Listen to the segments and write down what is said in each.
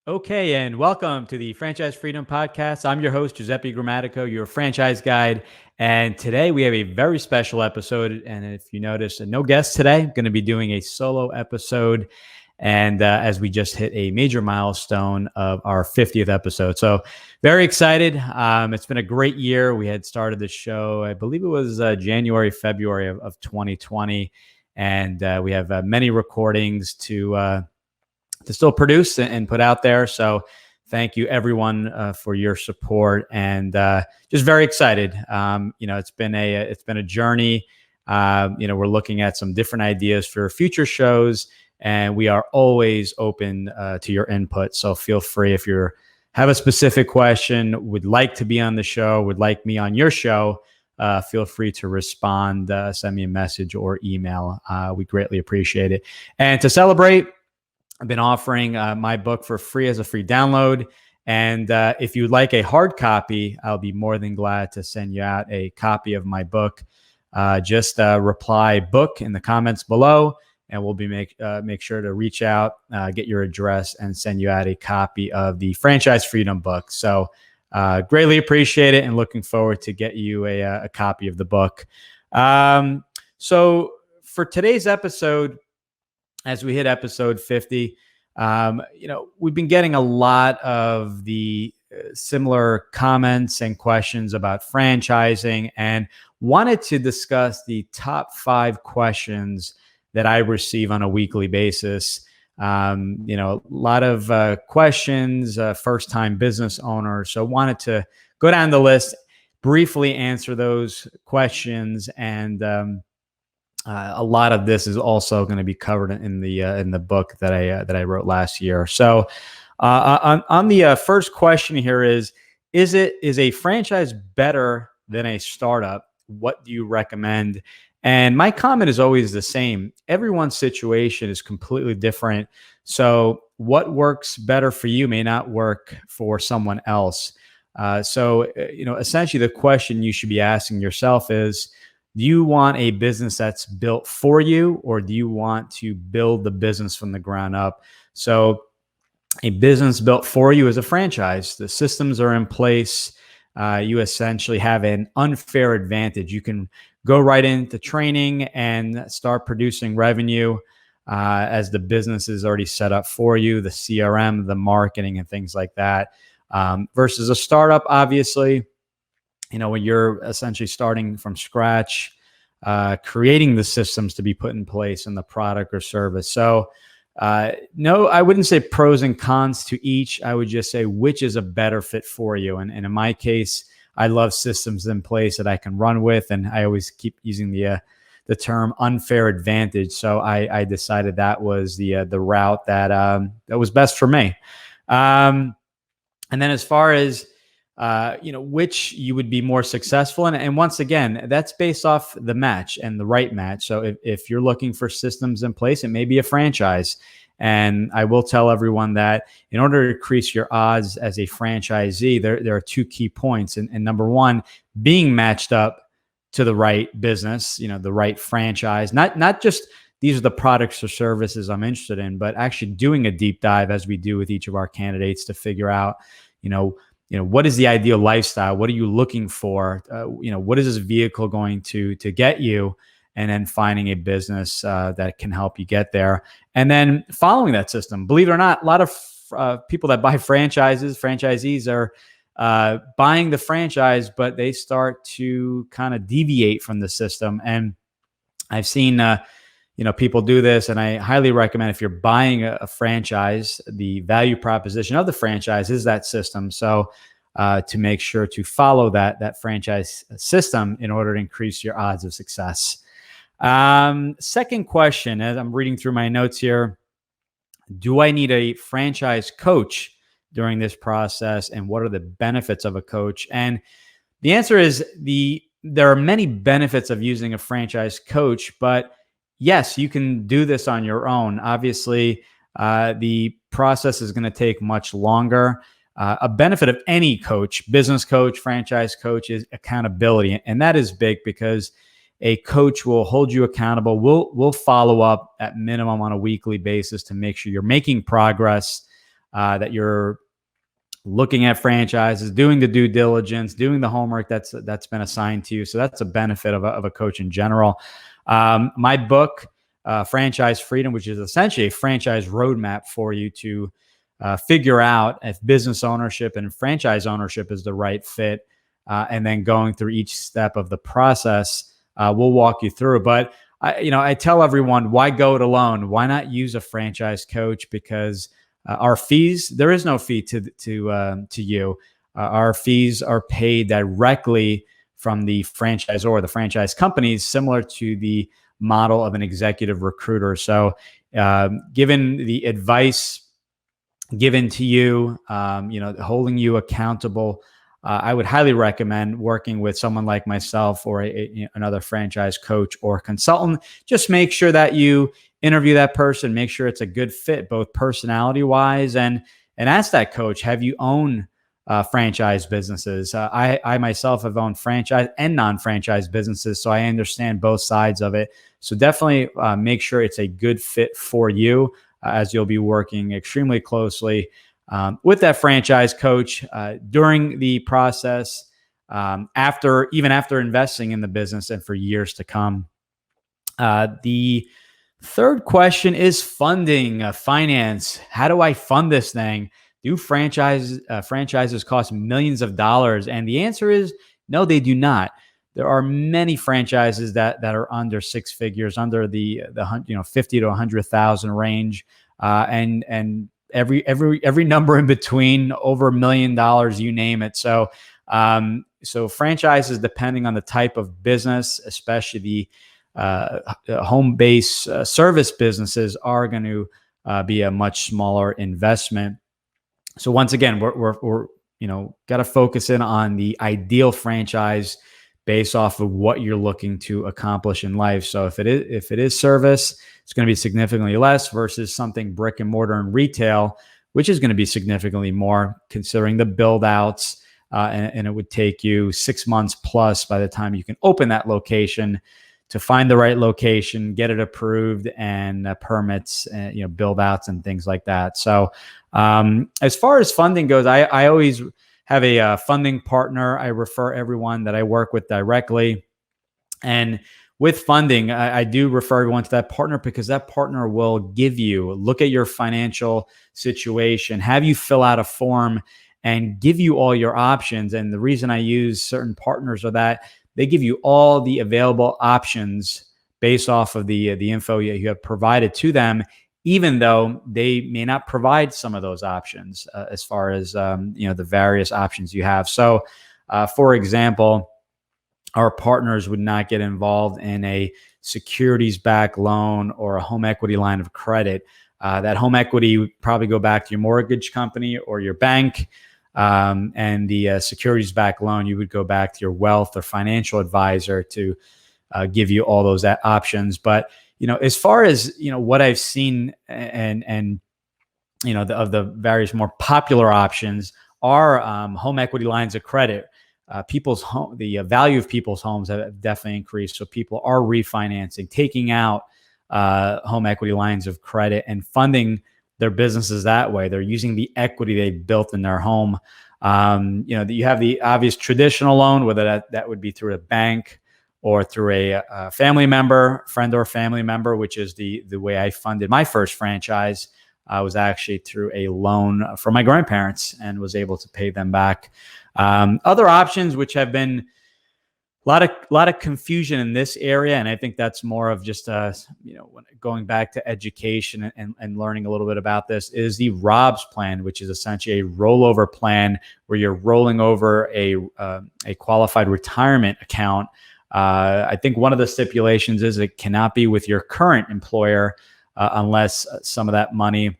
Okay, and welcome to the Franchise Freedom Podcast. I'm your host, Giuseppe Grammatico, your franchise guide. And today we have a very special episode. And if you notice, no guest today, I'm going to be doing a solo episode. And as we just hit a major milestone of our 50th episode. So very excited. It's been a great year. We had started the show, I believe it was January, February of 2020. And we have many recordings to still produce and put out there. So thank you everyone for your support, and just very excited. It's been a journey. We're looking at some different ideas for future shows, and we are always open to your input. So feel free if you have a specific question, would like to be on the show, would like me on your show. Feel free to respond, send me a message or email. We greatly appreciate it. And to celebrate, I've been offering my book for free as a free download. And if you'd like a hard copy, I'll be more than glad to send you out a copy of my book. Just reply book in the comments below, and we'll be make sure to reach out, get your address, and send you out a copy of the Franchise Freedom book. So greatly appreciate it, and looking forward to get you a copy of the book. So for today's episode, as we hit episode 50, we've been getting a lot of the similar comments and questions about franchising, and wanted to discuss the top 5 questions that I receive on a weekly basis. A lot of questions, first-time business owners. So wanted to go down the list, briefly answer those questions, and a lot of this is also going to be covered in the book that I wrote last year. So on the first question here is a franchise better than a startup? What do you recommend? And my comment is always the same. Everyone's situation is completely different. So what works better for you may not work for someone else. Essentially the question you should be asking yourself is, do you want a business that's built for you, or do you want to build the business from the ground up? So a business built for you is a franchise. The systems are in place. You essentially have an unfair advantage. You can go right into training and start producing revenue as the business is already set up for you, the CRM, the marketing, and things like that. Versus a startup, obviously, when you're essentially starting from scratch, creating the systems to be put in place in the product or service. So no, I wouldn't say pros and cons to each. I would just say which is a better fit for you. And in my case, I love systems in place that I can run with. And I always keep using the term unfair advantage. So I decided that was the route that was best for me. And then as far as which you would be more successful in. And once again, that's based off the match and the right match. So if you're looking for systems in place, it may be a franchise. And I will tell everyone that in order to increase your odds as a franchisee, there are 2 key points. And number one, being matched up to the right business, the right franchise, not just these are the products or services I'm interested in, but actually doing a deep dive as we do with each of our candidates to figure out, what is the ideal lifestyle? What are you looking for? What is this vehicle going to get you? And then finding a business that can help you get there. And then following that system. Believe it or not, a lot of people that buy franchisees are buying the franchise, but they start to kind of deviate from the system. And I've seen people do this, and I highly recommend if you're buying a franchise, the value proposition of the franchise is that system. So to make sure to follow that franchise system in order to increase your odds of success. Second question, as I'm reading through my notes here, do I need a franchise coach during this process, and what are the benefits of a coach? And the answer is there are many benefits of using a franchise coach, but yes, you can do this on your own. Obviously, the process is going to take much longer. A benefit of any coach, business coach, franchise coach, is accountability. And that is big because a coach will hold you accountable. We'll follow up at minimum on a weekly basis to make sure you're making progress. that you're looking at franchises, doing the due diligence, doing the homework that's been assigned to you. So that's a benefit of a coach in general. My book, Franchise Freedom, which is essentially a franchise roadmap for you to figure out if business ownership and franchise ownership is the right fit, and then going through each step of the process. We'll walk you through. But I tell everyone, why go it alone? Why not use a franchise coach? Because our fees, there is no fee to you. Our fees are paid directly from the franchisor, the franchise companies, similar to the model of an executive recruiter. So, given the advice given to you, holding you accountable, I would highly recommend working with someone like myself or another franchise coach or consultant. Just make sure that you interview that person, make sure it's a good fit, both personality wise, and ask that coach, have you owned franchise businesses? I myself have owned franchise and non-franchise businesses, so I understand both sides of it. So definitely make sure it's a good fit for you, as you'll be working extremely closely with that franchise coach during the process, after investing in the business and for years to come. The third question is funding, finance. How do I fund this thing? Do franchises cost millions of dollars? And the answer is no, they do not. There are many franchises that are under six figures, under the 50 to 100,000 range, and every number in between, over $1 million, you name it. So franchises, depending on the type of business, especially the home-based service businesses, are going to be a much smaller investment. So once again, we're got to focus in on the ideal franchise based off of what you're looking to accomplish in life. So if it is service, it's going to be significantly less versus something brick and mortar and retail, which is going to be significantly more, considering the build outs, and it would take you 6 months plus by the time you can open that location to find the right location, get it approved, and permits, build outs and things like that. So as far as funding goes, I always have a funding partner. I refer everyone that I work with directly. And with funding, I do refer everyone to that partner, because that partner will look at your financial situation, have you fill out a form, and give you all your options. And the reason I use certain partners are that they give you all the available options based off of the info you have provided to them, even though they may not provide some of those options as far as the various options you have. So, for example, our partners would not get involved in a securities-backed loan or a home equity line of credit. That home equity would probably go back to your mortgage company or your bank, and the securities-backed loan, you would go back to your wealth or financial advisor to give you all those options. But as far as what I've seen, and of the various more popular options are home equity lines of credit. The value of people's homes have definitely increased, so people are refinancing, taking out home equity lines of credit and funding their businesses that way. They're using the equity they built in their home. You have the obvious traditional loan, whether that would be through a bank or through a friend or family member, which is the way I funded my first franchise. I was actually through a loan from my grandparents and was able to pay them back. Other options, which have been a lot of confusion in this area, and I think that's more of just going back to education and learning a little bit about this, is the ROBS plan, which is essentially a rollover plan where you're rolling over a qualified retirement account. I think one of the stipulations is it cannot be with your current employer unless some of that money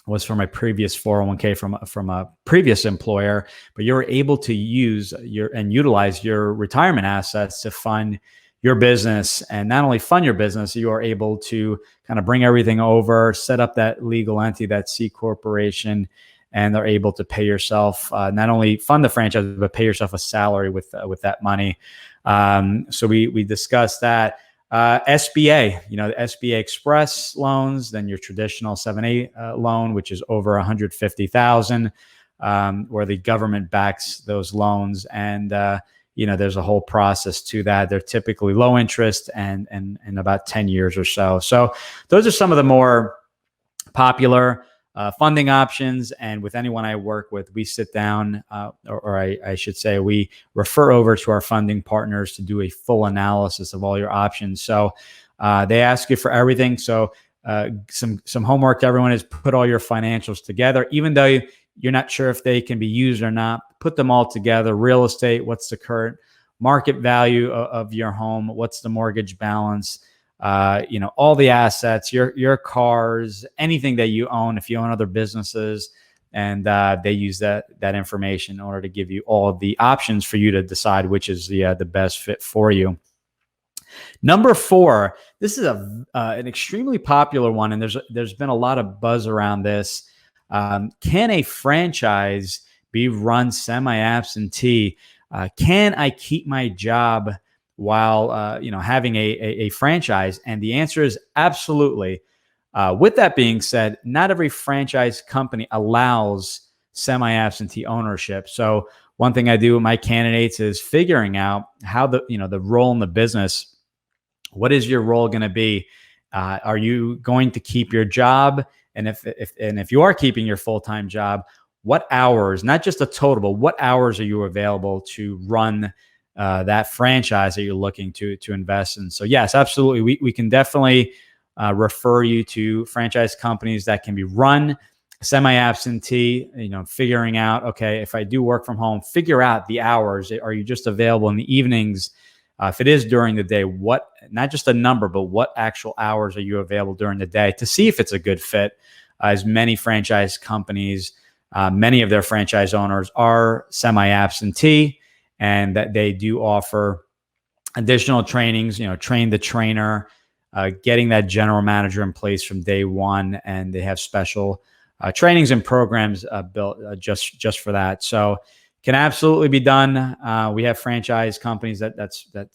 was from a previous 401k from a previous employer, but you're able to utilize your retirement assets to fund your business. And not only fund your business, you are able to kind of bring everything over, set up that legal entity, that C corporation, and they're able to pay yourself, not only fund the franchise, but pay yourself a salary with that money. So we discussed that. SBA, the SBA Express loans, then your traditional 7(a) loan, which is over 150,000, where the government backs those loans, and there's a whole process to that. They're typically low interest and about 10 years or so. So those are some of the more popular funding options. And with anyone I work with, we sit down, or I should say, we refer over to our funding partners to do a full analysis of all your options. So they ask you for everything. So some homework to everyone is put all your financials together, even though you're not sure if they can be used or not. Put them all together. Real estate, what's the current market value of your home? What's the mortgage balance? All the assets, your cars, anything that you own, if you own other businesses, and they use that information in order to give you all of the options for you to decide which is the best fit for you. Number 4, this is an extremely popular one, and there's been a lot of buzz around this. Can a franchise be run semi-absentee? Can I keep my job while having a franchise? And the answer is absolutely. With that being said, not every franchise company allows semi-absentee ownership. So one thing I do with my candidates is figuring out how the role in the business. What is your role going to be? Are you going to keep your job? And if you are keeping your full-time job, what hours, not just a total, but what hours are you available to run that franchise that you're looking to invest in? So yes, absolutely. We can definitely refer you to franchise companies that can be run semi-absentee, figuring out, okay, if I do work from home, figure out the hours. Are you just available in the evenings? If it is during the day, not just a number, but what actual hours are you available during the day to see if it's a good fit? As many franchise companies, many of their franchise owners are semi-absentee, and that they do offer additional trainings, train the trainer, getting that general manager in place from day one. And they have special trainings and programs built just for that. So can absolutely be done. We have franchise companies that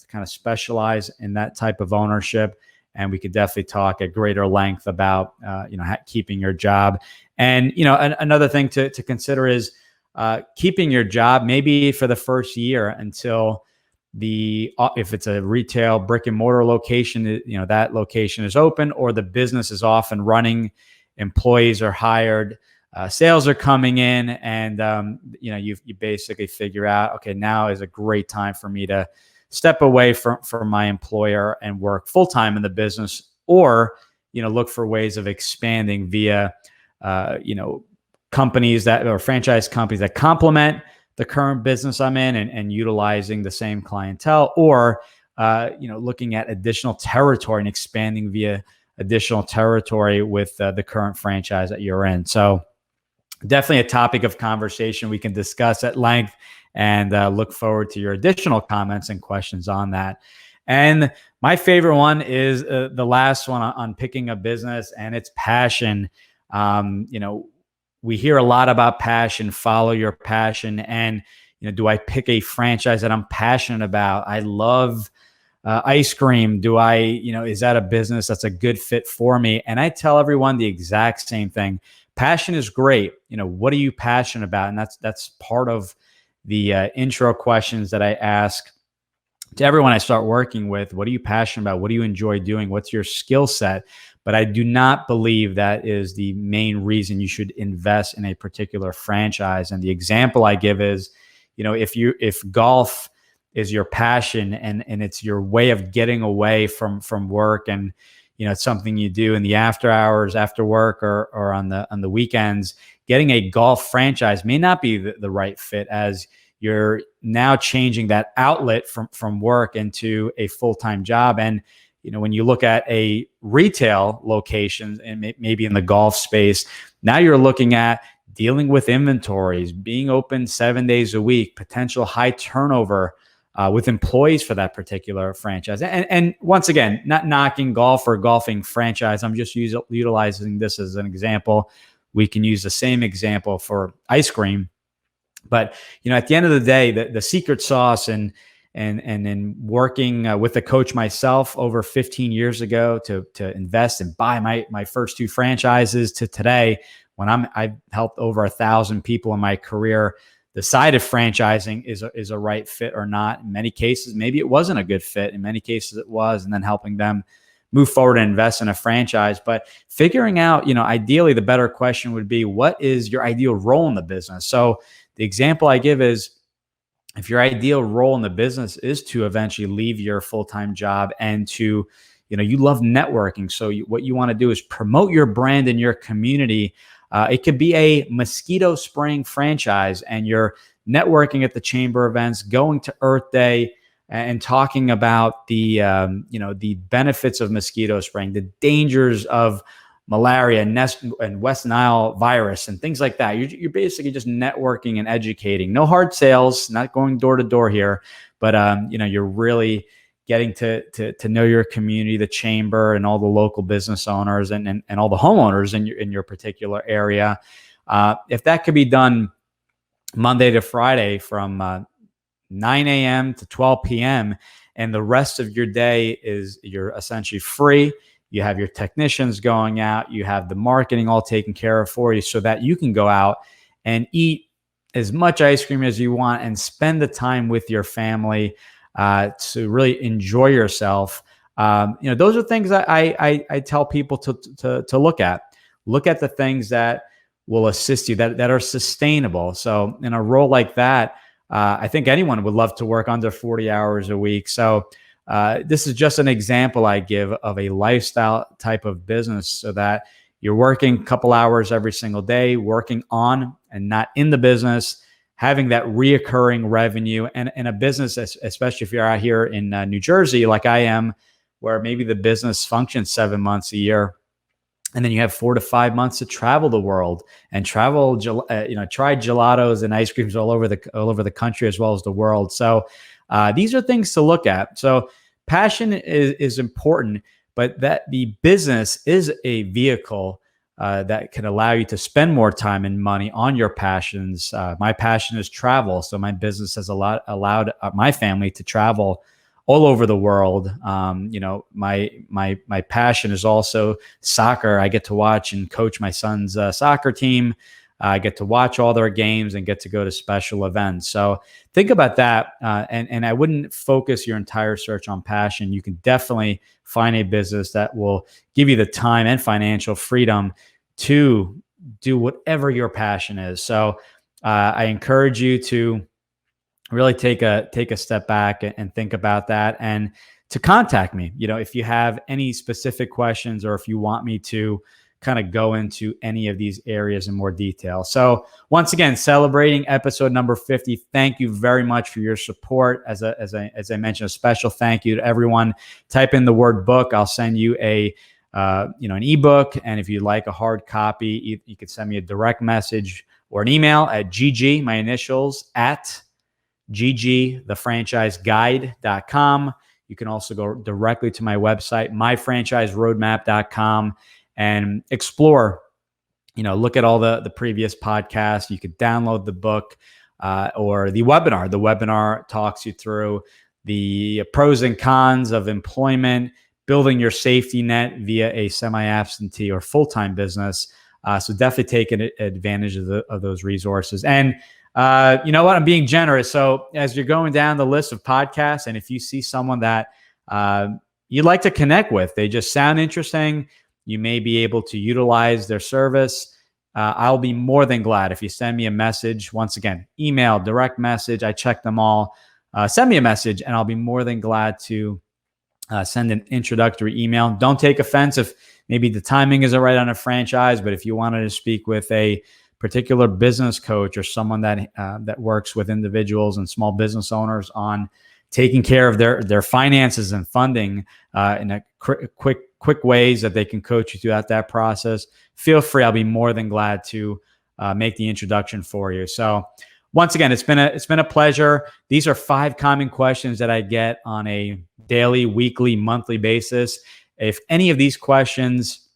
kind of specialize in that type of ownership, and we could definitely talk at greater length about keeping your job. And another thing to consider is keeping your job maybe for the first year until if it's a retail brick and mortar location, that location is open or the business is off and running, employees are hired. Sales are coming in, and you basically figure out, okay, now is a great time for me to step away from my employer and work full time in the business, or look for ways of expanding via companies or franchise companies that complement the current business I'm in and utilizing the same clientele, or looking at additional territory and expanding via additional territory with the current franchise that you're in. So definitely a topic of conversation we can discuss at length, and look forward to your additional comments and questions on that. And my favorite one is the last one on picking a business, and it's passion. We hear a lot about passion, follow your passion. And, do I pick a franchise that I'm passionate about? I love ice cream. Is that a business that's a good fit for me? And I tell everyone the exact same thing. Passion is great. What are you passionate about? And that's part of the intro questions that I ask to everyone I start working with. What are you passionate about? What do you enjoy doing? What's your skill set? But I do not believe that is the main reason you should invest in a particular franchise. And the example I give is, if golf is your passion and it's your way of getting away from work, and it's something you do in the after hours, after work, or on the weekends, getting a golf franchise may not be the right fit, as you're now changing that outlet from work into a full-time job. And when you look at a retail location and maybe in the golf space, now you're looking at dealing with inventories, being open 7 days a week, potential high turnover with employees for that particular franchise. And once again, not knocking golf or golfing franchise. I'm just utilizing this as an example. We can use the same example for ice cream. But, at the end of the day, the secret sauce and and then working with a coach myself over 15 years ago to invest and buy my first 2 franchises to today, when I've helped over 1,000 people in my career decide if franchising is a right fit or not. In many cases, maybe it wasn't a good fit. In many cases, it was, and then helping them move forward and invest in a franchise. But figuring out, ideally, the better question would be, what is your ideal role in the business? So the example I give is, if your ideal role in the business is to eventually leave your full-time job and to, you love networking. So what you want to do is promote your brand in your community. It could be a mosquito spraying franchise, and you're networking at the chamber events, going to Earth Day and talking about the benefits of mosquito spraying, the dangers of malaria and West Nile virus and things like that. You're basically just networking and educating. No hard sales, not going door to door here, but you're really getting to know your community, the chamber, and all the local business owners and all the homeowners in your particular area. If that could be done Monday to Friday from 9 a.m. to 12 p.m. and the rest of your day you're essentially free. You have your technicians going out, you have the marketing all taken care of for you, so that you can go out and eat as much ice cream as you want and spend the time with your family to really enjoy yourself. Those are things that I tell people to look at. Look at the things that will assist you, that are sustainable. So in a role like that, I think anyone would love to work under 40 hours a week. So this is just an example I give of a lifestyle type of business, so that you're working a couple hours every single day, working on and not in the business, having that reoccurring revenue, and in a business, especially if you're out here in New Jersey, like I am, where maybe the business functions 7 months a year. And then you have 4 to 5 months to travel the world and try gelatos and ice creams all over the country as well as the world. So these are things to look at. So passion is important, but that the business is a vehicle that can allow you to spend more time and money on your passions. My passion is travel, so my business has allowed my family to travel all over the world. My passion is also soccer. I get to watch and coach my son's soccer team. I get to watch all their games and get to go to special events. So think about that. And I wouldn't focus your entire search on passion. You can definitely find a business that will give you the time and financial freedom to do whatever your passion is. So I encourage you to really take a step back and think about that, and to contact me. If you have any specific questions, or if you want me to kind of go into any of these areas in more detail. So once again, celebrating episode number 50. Thank you very much for your support. As I mentioned, a special thank you to everyone. Type in the word book. I'll send you an ebook. And if you'd like a hard copy, you could send me a direct message or an email at GG, my initials, at ggthefranchiseguide.com. You can also go directly to my website, myfranchiseroadmap.com, and explore, look at all the previous podcasts. You could download the book or the webinar. The webinar talks you through the pros and cons of employment, building your safety net via a semi-absentee or full-time business. So definitely take advantage of those resources. And you know what? I'm being generous. So as you're going down the list of podcasts, and if you see someone that you'd like to connect with, they just sound interesting, you may be able to utilize their service, I'll be more than glad if you send me a message. Once again, email, direct message, I check them all. Send me a message, and I'll be more than glad to send an introductory email. Don't take offense if maybe the timing isn't right on a franchise, but if you wanted to speak with a particular business coach or someone that works with individuals and small business owners on taking care of their finances and funding in a quick ways that they can coach you throughout that process, feel free. I'll be more than glad to make the introduction for you. So once again, it's been a pleasure. These are 5 common questions that I get on a daily, weekly, monthly basis. If any of these questions,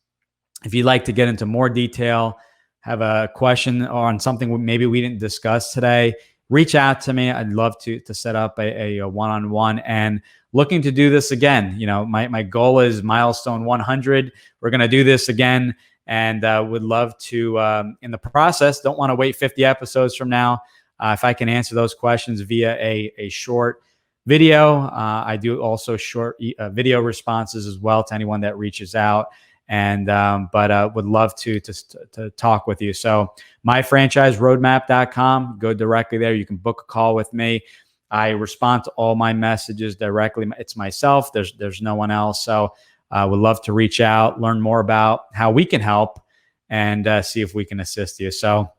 if you'd like to get into more detail, have a question on something maybe we didn't discuss today, reach out to me. I'd love to set up a one-on-one, and looking to do this again. My goal is milestone 100. We're going to do this again, and would love to, in the process, don't want to wait 50 episodes from now. If I can answer those questions via a short video, I do also short video responses as well to anyone that reaches out. And but would love to talk with you. So myfranchiseroadmap.com, go directly there. You can book a call with me. I respond to all my messages directly. It's myself. There's no one else. So would love to reach out, learn more about how we can help, and see if we can assist you. So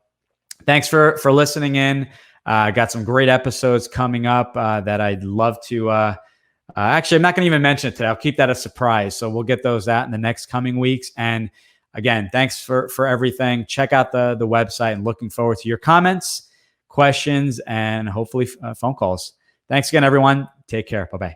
thanks for listening in. I got some great episodes coming up that I'd love to. Actually, I'm not going to even mention it today. I'll keep that a surprise. So we'll get those out in the next coming weeks. And again, thanks for everything. Check out the website, and looking forward to your comments, questions, and hopefully phone calls. Thanks again, everyone. Take care. Bye-bye.